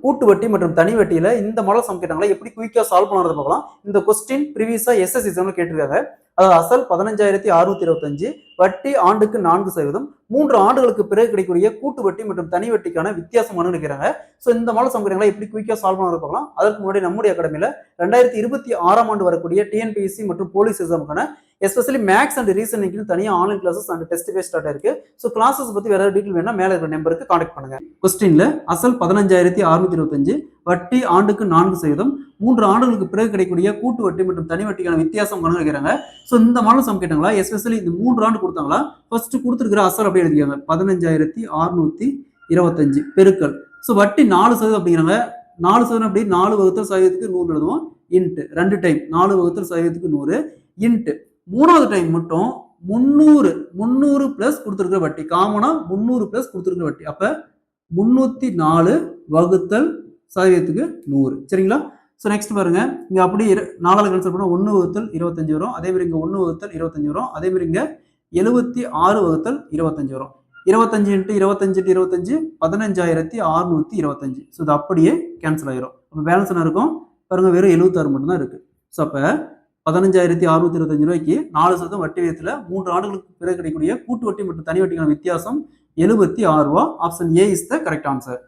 கூட்டு வட்டி மற்றும் தனி வட்டியில இந்த மாடல் சம் கேட்டாங்களா எப்படி குயிக்கா சால்வ் பண்ணுறது பார்க்கலாம். இந்த கொஸ்டின் ப்ரீவியஸா எஸ்எஸ் எக்ஸாம்ல கேட்டிருக்காங்க. அதாவது அசல் 15,625, வட்டி ஆண்டுக்கு 4%, 3 ஆண்டுகளுக்கு பிறகு கிடைக்கக்கூடிய கூட்டு வட்டி மற்றும் தனி வட்டிக்கான வித்தியாசமான இருக்கிறாங்க. ஸோ இந்த மாடல் சம் கேட்டாங்களா எப்படி குயிக்கா சால்வ் பண்ணுறது பார்க்கலாம். அதற்கு முன்னாடி நம்முடைய அகாடமியில 2026ஆம் ஆண்டு வரக்கூடிய டிஎன்பிஎஸ்சி மற்றும் போலீஸ் எக்ஸாமுக்கான எஸ்பெஷலி மேக்ஸ் அண்ட் ரீசனிங்னு தனியாக online classes and test base start இருக்கு. ஸோ கிளாஸஸ் பத்தி வேற டீட்டெயில் வேணா மேல இருக்கிற நம்பருக்கு கான்டாக்ட் பண்ணுங்க. கொஸ்டின்ல அசல் 15,625, வட்டி ஆண்டுக்கு 4%, 3 ஆண்டுகளுக்கு பிறகு கிடைக்கக்கூடிய கூட்டு வட்டி மற்றும் தனி வட்டிக்கான வித்தியாசம் கணக்கிறாங்க. ஸோ இந்த மாடல் சம் கேட்டாங்களா எஸ்பெஷலி இந்த 3 ஆண்டு கொடுத்தாங்களா ஃபர்ஸ்ட் கொடுத்துருக்கிற அசல் அப்படி எழுதிக்காங்க 15,625 பெருக்கல். ஸோ வட்டி 4% அப்படிங்கிறாங்க. 4% அப்படி 4 வகுத்தல் சதவீதத்துக்கு 100 எழுதுவோம். இன்ட்டு 2 டைம் 4 வகுத்தல் சதவீதத்துக்கு 100 இன்ட்டு 3வது டைம் மட்டும் 300 பிளஸ் கொடுத்துருக்கிற வட்டி காமனா 300 பிளஸ் கொடுத்துருக்கிற வட்டி அப்ப 304 வகுத்தல் சதவீதத்துக்கு 100. சரிங்களா? ஸோ நெக்ஸ்ட் பாருங்க இங்க அப்படி 4 கேன்சல் பண்ணா 1 வகுத்தல் 25 வரும். அதே மாதிரி இங்க 1 வகுத்தல் 25 வரும். அதே மாதிரி இங்க 76 வகுத்தல் 25 வரும். 25 இன்ட்டு 25 இன்ட்டு 25 15,625. ஸோ இது அப்படியே கேன்சல் ஆயிரும். அப்போ பேலன்ஸ் என்ன இருக்கும் பாருங்க, வெறும் 76 மட்டும் தான் இருக்கு. ஸோ அப்ப 15,625 ரூபாய்க்கு 4% வட்டி விகிதத்துல 3 ஆண்டுகளுக்கு பிறகு கிடைக்கக்கூடிய கூட்டு வட்டி மற்றும் தனி வட்டிக்கான வித்தியாசம் 76 ரூபா. Option A is the correct answer.